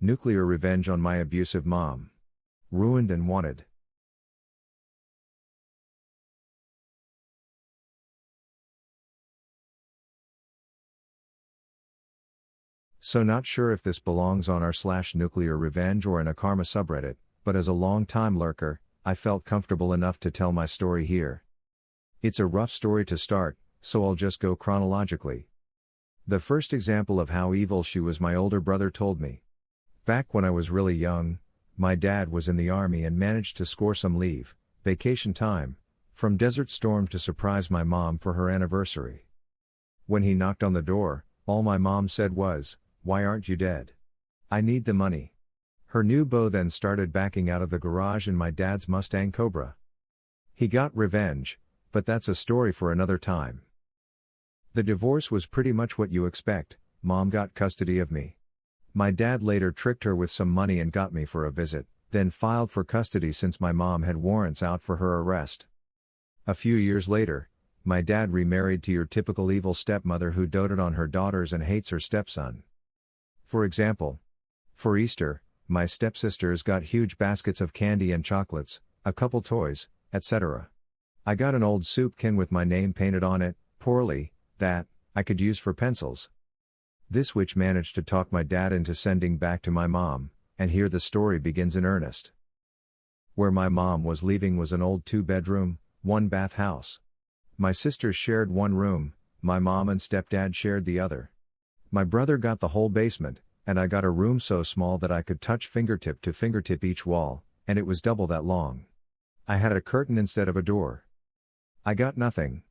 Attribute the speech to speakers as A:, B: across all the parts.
A: Nuclear revenge on my abusive mom. Ruined and wanted. So not sure if this belongs on r/nuclear revenge or in a karma subreddit, but as a long-time lurker, I felt comfortable enough to tell my story here. It's a rough story to start, so I'll just go chronologically. The first example of how evil she was my older brother told me. Back when I was really young, my dad was in the army and managed to score some leave, vacation time, from Desert Storm to surprise my mom for her anniversary. When he knocked on the door, all my mom said was, "Why aren't you dead? I need the money." Her new beau then started backing out of the garage in my dad's Mustang Cobra. He got revenge, but that's a story for another time. The divorce was pretty much what you expect. Mom got custody of me. My dad later tricked her with some money and got me for a visit, then filed for custody since my mom had warrants out for her arrest. A few years later, my dad remarried to your typical evil stepmother who doted on her daughters and hates her stepson. For example, for Easter, my stepsisters got huge baskets of candy and chocolates, a couple toys, etc. I got an old soup can with my name painted on it, poorly, that I could use for pencils. This witch managed to talk my dad into sending back to my mom, and here the story begins in earnest. Where my mom was leaving was an old 2-bedroom, 1-bath house. My sisters shared one room, my mom and stepdad shared the other. My brother got the whole basement, and I got a room so small that I could touch fingertip to fingertip each wall, and it was double that long. I had a curtain instead of a door. I got nothing.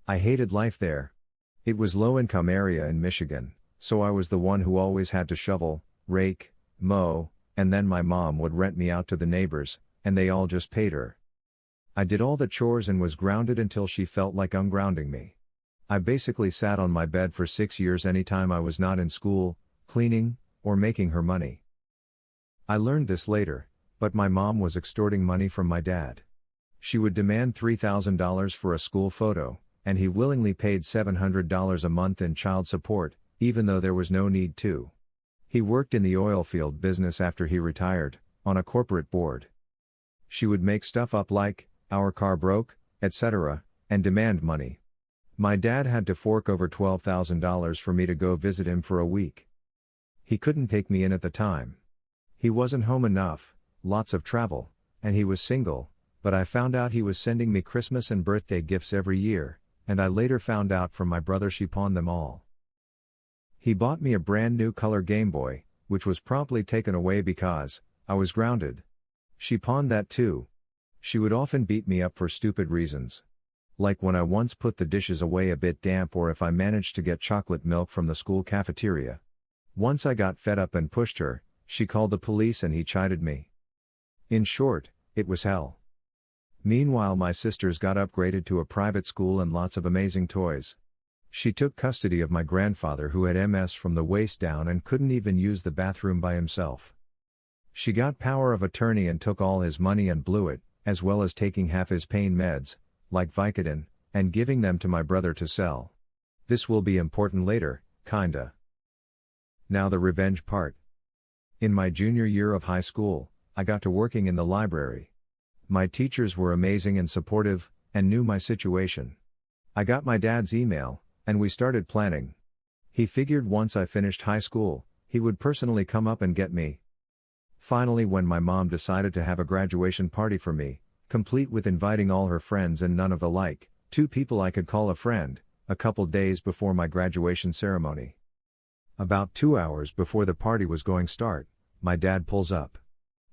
A: I hated life there. It was low-income area in Michigan, so I was the one who always had to shovel, rake, mow, and then my mom would rent me out to the neighbors, and they all just paid her. I did all the chores and was grounded until she felt like ungrounding me. I basically sat on my bed for 6 years anytime I was not in school, cleaning, or making her money. I learned this later, but my mom was extorting money from my dad. She would demand $3,000 for a school photo, and he willingly paid $700 a month in child support, even though there was no need to. He worked in the oil field business after he retired, on a corporate board. She would make stuff up like, "Our car broke," etc., and demand money. My dad had to fork over $12,000 for me to go visit him for a week. He couldn't take me in at the time. He wasn't home enough, lots of travel, and he was single, but I found out he was sending me Christmas and birthday gifts every year, and I later found out from my brother she pawned them all. He bought me a brand new color Game Boy, which was promptly taken away because I was grounded. She pawned that too. She would often beat me up for stupid reasons. Like when I once put the dishes away a bit damp or if I managed to get chocolate milk from the school cafeteria. Once I got fed up and pushed her, she called the police and he chided me. In short, it was hell. Meanwhile my sisters got upgraded to a private school and lots of amazing toys. She took custody of my grandfather who had MS from the waist down and couldn't even use the bathroom by himself. She got power of attorney and took all his money and blew it, as well as taking half his pain meds, like Vicodin, and giving them to my brother to sell. This will be important later, kinda. Now the revenge part. In my junior year of high school, I got to working in the library. My teachers were amazing and supportive, and knew my situation. I got my dad's email, and we started planning. He figured once I finished high school, he would personally come up and get me. Finally, when my mom decided to have a graduation party for me, complete with inviting all her friends and none of the like, 2 people I could call a friend, a couple days before my graduation ceremony. About 2 hours before the party was going to start, my dad pulls up.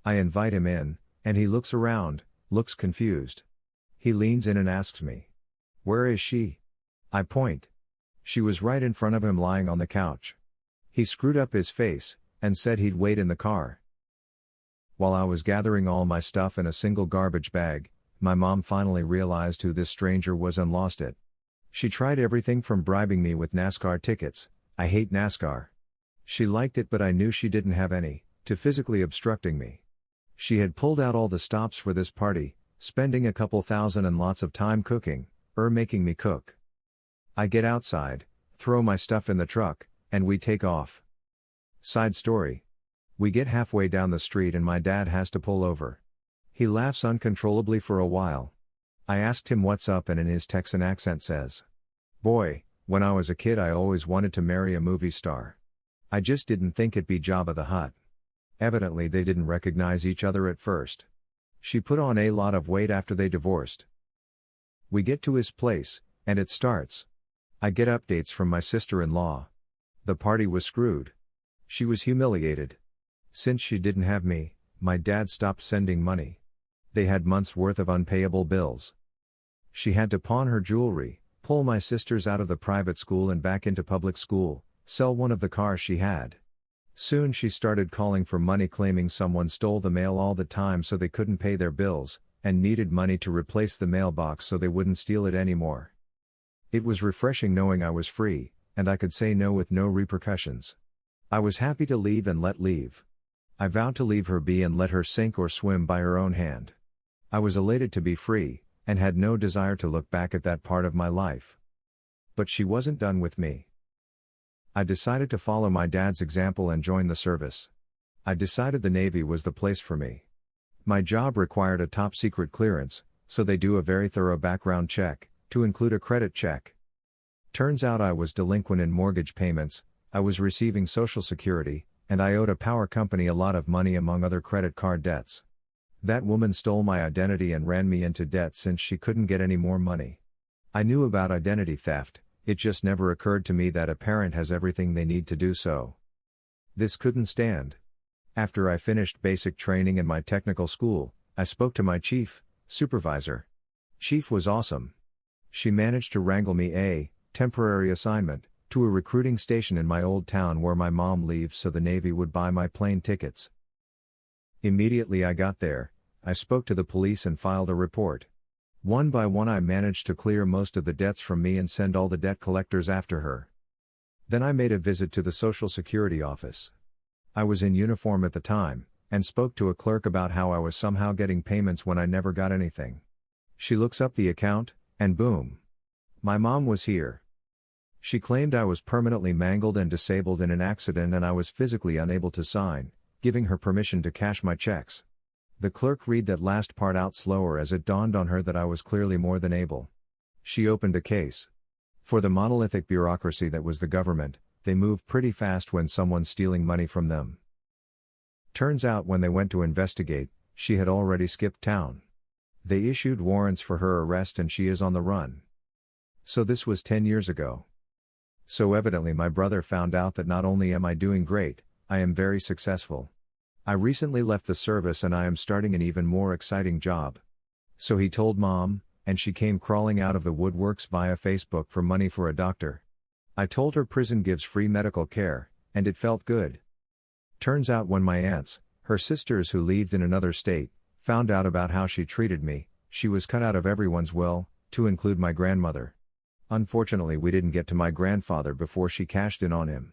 A: I invite him in, and he looks around, looks confused. He leans in and asks me, "Where is she?" I point. She was right in front of him lying on the couch. He screwed up his face, and said he'd wait in the car. While I was gathering all my stuff in a single garbage bag, my mom finally realized who this stranger was and lost it. She tried everything from bribing me with NASCAR tickets, I hate NASCAR. She liked it but I knew she didn't have any, to physically obstructing me. She had pulled out all the stops for this party, spending a couple thousand and lots of time cooking, making me cook. I get outside, throw my stuff in the truck, and we take off. Side story. We get halfway down the street and my dad has to pull over. He laughs uncontrollably for a while. I asked him what's up and in his Texan accent says, "Boy, when I was a kid I always wanted to marry a movie star. I just didn't think it'd be Jabba the Hutt." Evidently they didn't recognize each other at first. She put on a lot of weight after they divorced. We get to his place, and it starts. I get updates from my sister-in-law. The party was screwed. She was humiliated. Since she didn't have me, my dad stopped sending money. They had months' worth of unpayable bills. She had to pawn her jewelry, pull my sisters out of the private school and back into public school, sell one of the cars she had. Soon she started calling for money, claiming someone stole the mail all the time so they couldn't pay their bills, and needed money to replace the mailbox so they wouldn't steal it anymore. It was refreshing knowing I was free, and I could say no with no repercussions. I was happy to leave and let leave. I vowed to leave her be and let her sink or swim by her own hand. I was elated to be free, and had no desire to look back at that part of my life. But she wasn't done with me. I decided to follow my dad's example and join the service. I decided the Navy was the place for me. My job required a top-secret clearance, so they do a very thorough background check, to include a credit check. Turns out I was delinquent in mortgage payments, I was receiving Social Security, and I owed a power company a lot of money among other credit card debts. That woman stole my identity and ran me into debt since she couldn't get any more money. I knew about identity theft, it just never occurred to me that a parent has everything they need to do so. This couldn't stand. After I finished basic training in my technical school, I spoke to my supervisor. Chief was awesome. She managed to wrangle me a temporary assignment to a recruiting station in my old town where my mom leaves so the Navy would buy my plane tickets. Immediately I got there, I spoke to the police and filed a report. One by one I managed to clear most of the debts from me and send all the debt collectors after her. Then I made a visit to the Social Security office. I was in uniform at the time, and spoke to a clerk about how I was somehow getting payments when I never got anything. She looks up the account, and boom. My mom was here. She claimed I was permanently mangled and disabled in an accident and I was physically unable to sign, giving her permission to cash my checks. The clerk read that last part out slower as it dawned on her that I was clearly more than able. She opened a case. For the monolithic bureaucracy that was the government, they move pretty fast when someone's stealing money from them. Turns out when they went to investigate, she had already skipped town. They issued warrants for her arrest and she is on the run. So this was 10 years ago. So evidently my brother found out that not only am I doing great, I am very successful. I recently left the service and I am starting an even more exciting job. So he told Mom, and she came crawling out of the woodworks via Facebook for money for a doctor. I told her prison gives free medical care, and it felt good. Turns out when my aunts, her sisters who lived in another state, found out about how she treated me, she was cut out of everyone's will, to include my grandmother. Unfortunately we didn't get to my grandfather before she cashed in on him.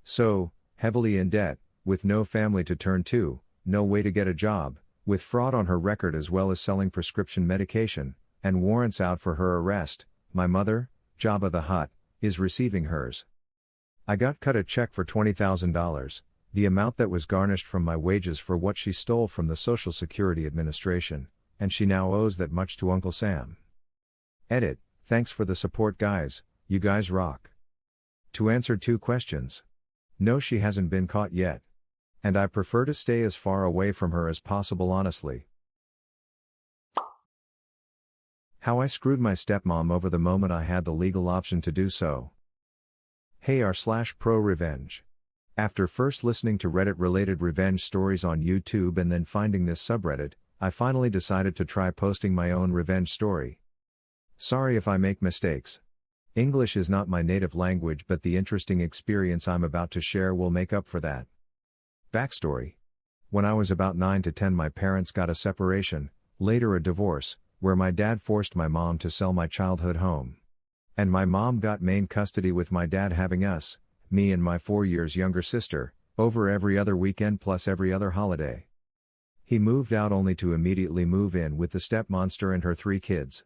A: So, heavily in debt, with no family to turn to, no way to get a job, with fraud on her record as well as selling prescription medication, and warrants out for her arrest, my mother, Jabba the Hutt, is receiving hers. I got cut a check for $20,000, the amount that was garnished from my wages for what she stole from the Social Security Administration, and she now owes that much to Uncle Sam. Edit, thanks for the support guys, you guys rock. To answer 2 questions. No, she hasn't been caught yet. And I prefer to stay as far away from her as possible honestly. How I screwed my stepmom over the moment I had the legal option to do so. Hey r/pro revenge. After first listening to Reddit-related revenge stories on YouTube and then finding this subreddit, I finally decided to try posting my own revenge story. Sorry if I make mistakes. English is not my native language, but the interesting experience I'm about to share will make up for that. Backstory. When I was about 9 to 10 my parents got a separation, later a divorce, where my dad forced my mom to sell my childhood home. And my mom got main custody with my dad having us, me and my 4 years younger sister, over every other weekend plus every other holiday. He moved out only to immediately move in with the stepmonster and her 3 kids.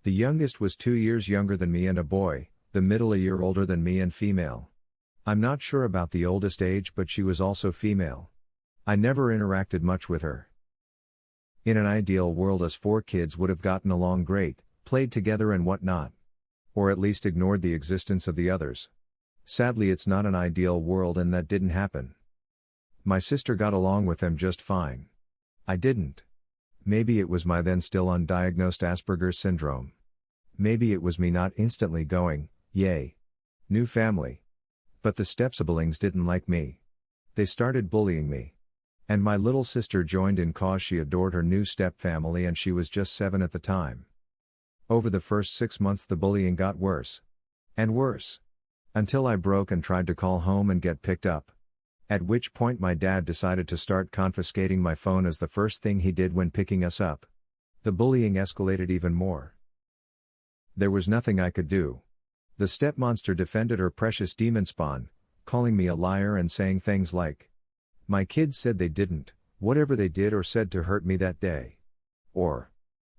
A: The youngest was 2 years younger than me and a boy, the middle a year older than me and female. I'm not sure about the oldest age, but she was also female. I never interacted much with her. In an ideal world, us 4 kids would have gotten along great, played together and whatnot. Or at least ignored the existence of the others. Sadly, it's not an ideal world, and that didn't happen. My sister got along with them just fine. I didn't. Maybe it was my then still undiagnosed Asperger's syndrome. Maybe it was me not instantly going, yay, new family. But the stepsiblings didn't like me. They started bullying me. And my little sister joined in cause she adored her new stepfamily, and she was just 7 at the time. Over the first 6 months the bullying got worse. And worse. Until I broke and tried to call home and get picked up. At which point my dad decided to start confiscating my phone as the first thing he did when picking us up. The bullying escalated even more. There was nothing I could do. The stepmonster defended her precious demon spawn, calling me a liar and saying things like, "My kids said they didn't, whatever they did or said to hurt me that day." Or,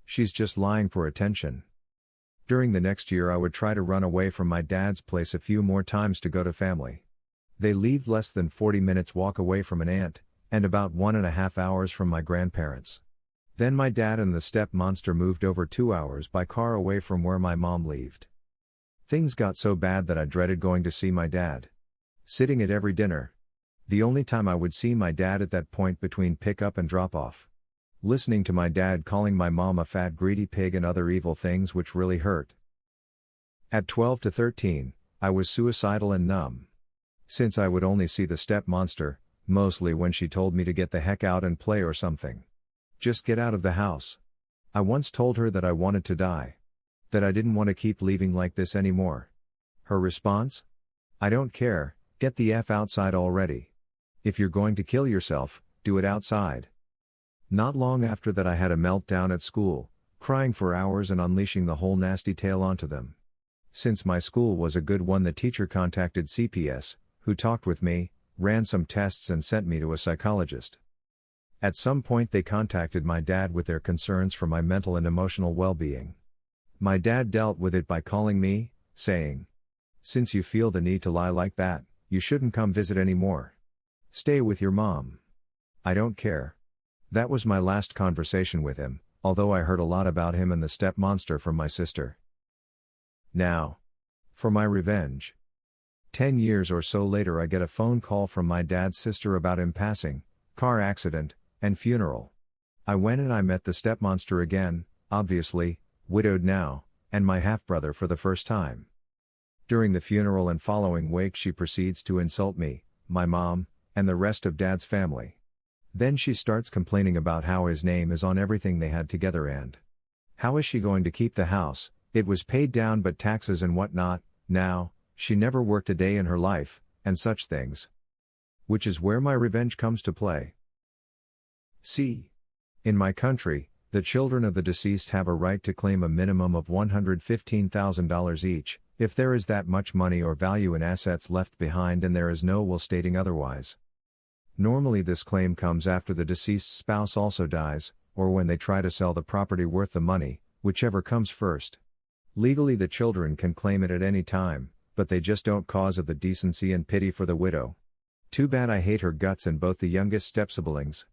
A: "She's just lying for attention." During the next year I would try to run away from my dad's place a few more times to go to family. They lived less than 40 minutes walk away from an aunt, and about 1.5 hours from my grandparents. Then my dad and the step-monster moved over 2 hours by car away from where my mom lived. Things got so bad that I dreaded going to see my dad. Sitting at every dinner. The only time I would see my dad at that point between pick-up and drop-off. Listening to my dad calling my mom a fat greedy pig and other evil things which really hurt. At 12 to 13, I was suicidal and numb. Since I would only see the step-monster, mostly when she told me to get the heck out and play or something. Just get out of the house. I once told her that I wanted to die. That I didn't want to keep leaving like this anymore. Her response? "I don't care, get the F outside already. If you're going to kill yourself, do it outside." Not long after that I had a meltdown at school, crying for hours and unleashing the whole nasty tale onto them. Since my school was a good one, the teacher contacted CPS, who talked with me, ran some tests and sent me to a psychologist. At some point they contacted my dad with their concerns for my mental and emotional well-being. My dad dealt with it by calling me, saying, "Since you feel the need to lie like that, you shouldn't come visit anymore. Stay with your mom." I don't care. That was my last conversation with him, although I heard a lot about him and the step-monster from my sister. Now, for my revenge. 10 years or so later I get a phone call from my dad's sister about him passing, car accident, and funeral. I went and I met the step-monster again, obviously, widowed now, and my half-brother for the first time. During the funeral and following wake she proceeds to insult me, my mom, and the rest of Dad's family. Then she starts complaining about how his name is on everything they had together and how is she going to keep the house, it was paid down but taxes and whatnot, now, she never worked a day in her life, and such things. Which is where my revenge comes to play. See. In my country, the children of the deceased have a right to claim a minimum of $115,000 each, if there is that much money or value in assets left behind and there is no will stating otherwise. Normally this claim comes after the deceased's spouse also dies, or when they try to sell the property worth the money, whichever comes first. Legally the children can claim it at any time, but they just don't cause of the decency and pity for the widow. Too bad I hate her guts and both the youngest step-siblings.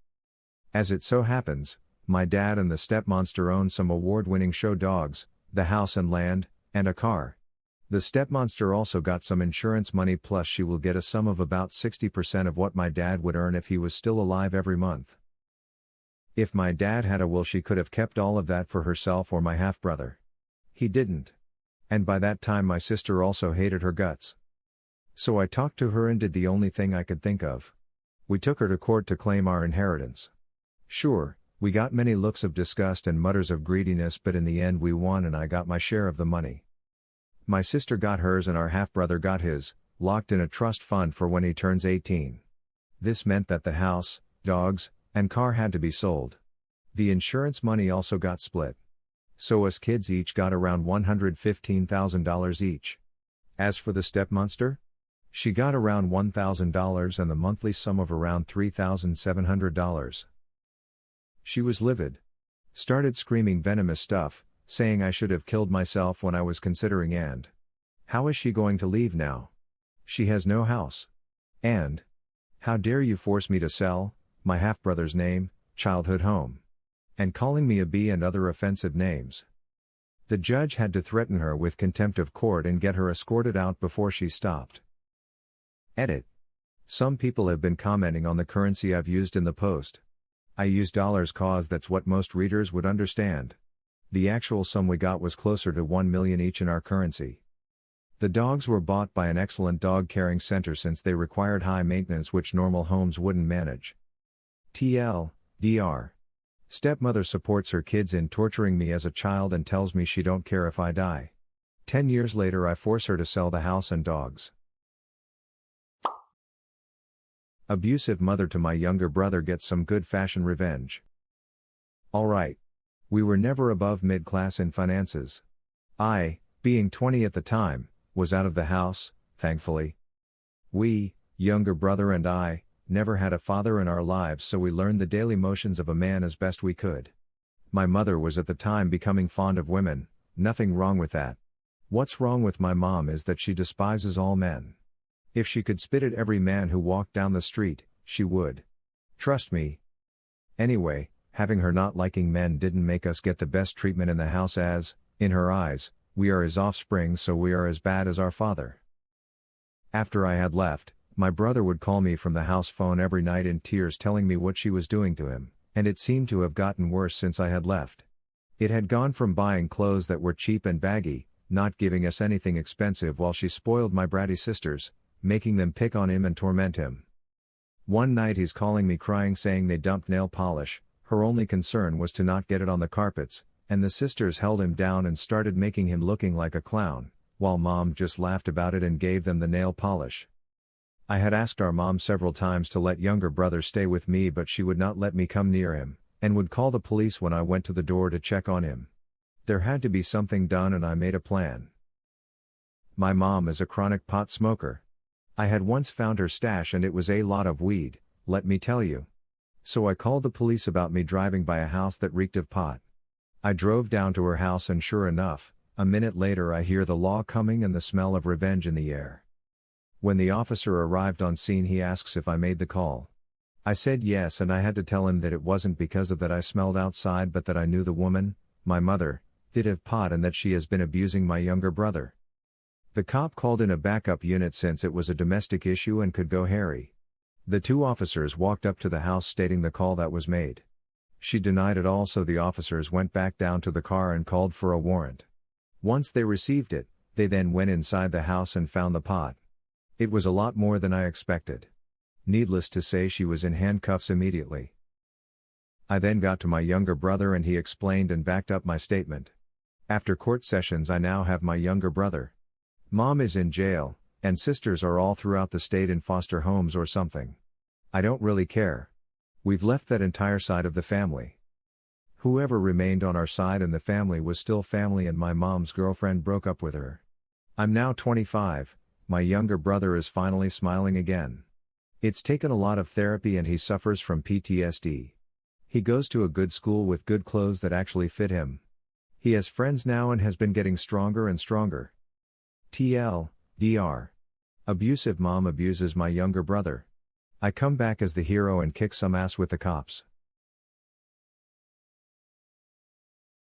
A: As it so happens, my dad and the step-monster own some award-winning show dogs, the house and land, and a car. The step-monster also got some insurance money, plus she will get a sum of about 60% of what my dad would earn if he was still alive every month. If my dad had a will, she could have kept all of that for herself or my half-brother. He didn't. And by that time my sister also hated her guts. So I talked to her and did the only thing I could think of. We took her to court to claim our inheritance. Sure, we got many looks of disgust and mutters of greediness, but in the end we won and I got my share of the money. My sister got hers and our half-brother got his, locked in a trust fund for when he turns 18. This meant that the house, dogs, and car had to be sold. The insurance money also got split. So us kids each got around $115,000 each. As for the step-monster? She got around $1,000 and the monthly sum of around $3,700. She was livid. Started screaming venomous stuff, saying I should have killed myself when I was considering and how is she going to leave now? She has no house. And, how dare you force me to sell, my half-brother's name, childhood home. And calling me a B and other offensive names. The judge had to threaten her with contempt of court and get her escorted out before she stopped. Edit. Some people have been commenting on the currency I've used in the post. I use dollars cause that's what most readers would understand. The actual sum we got was closer to 1 million each in our currency. The dogs were bought by an excellent dog caring center since they required high maintenance which normal homes wouldn't manage. TLDR. Stepmother supports her kids in torturing me as a child and tells me she don't care if I die. 10 years later I force her to sell the house and dogs. Abusive mother to my younger brother gets some good fashion revenge. Alright. We were never above mid-class in finances. I, being 20 at the time, was out of the house, thankfully. We, younger brother and I, never had a father in our lives so we learned the daily motions of a man as best we could. My mother was at the time becoming fond of women, nothing wrong with that. What's wrong with my mom is that she despises all men. If she could spit at every man who walked down the street, she would. Trust me. Anyway, having her not liking men didn't make us get the best treatment in the house as, in her eyes, we are his offspring so we are as bad as our father. After I had left, my brother would call me from the house phone every night in tears telling me what she was doing to him, and it seemed to have gotten worse since I had left. It had gone from buying clothes that were cheap and baggy, not giving us anything expensive while she spoiled my bratty sisters, making them pick on him and torment him. One night he's calling me crying saying they dumped nail polish, her only concern was to not get it on the carpets, and the sisters held him down and started making him looking like a clown, while mom just laughed about it and gave them the nail polish. I had asked our mom several times to let younger brother stay with me but she would not let me come near him, and would call the police when I went to the door to check on him. There had to be something done and I made a plan. My mom is a chronic pot smoker. I had once found her stash and it was a lot of weed, let me tell you. So I called the police about me driving by a house that reeked of pot. I drove down to her house and sure enough, a minute later I hear the law coming and the smell of revenge in the air. When the officer arrived on scene he asks if I made the call. I said yes and I had to tell him that it wasn't because of that I smelled outside but that I knew the woman, my mother, did have pot and that she has been abusing my younger brother. The cop called in a backup unit since it was a domestic issue and could go hairy. The two officers walked up to the house stating the call that was made. She denied it all so the officers went back down to the car and called for a warrant. Once they received it, they then went inside the house and found the pot. It was a lot more than I expected. Needless to say she was in handcuffs immediately. I then got to my younger brother and he explained and backed up my statement. After court sessions I now have my younger brother. Mom is in jail, and sisters are all throughout the state in foster homes or something. I don't really care. We've left that entire side of the family. Whoever remained on our side in the family was still family and my mom's girlfriend broke up with her. I'm now 25, my younger brother is finally smiling again. It's taken a lot of therapy and he suffers from PTSD. He goes to a good school with good clothes that actually fit him. He has friends now and has been getting stronger and stronger. TLDR. Abusive mom abuses my younger brother. I come back as the hero and kick some ass with the cops.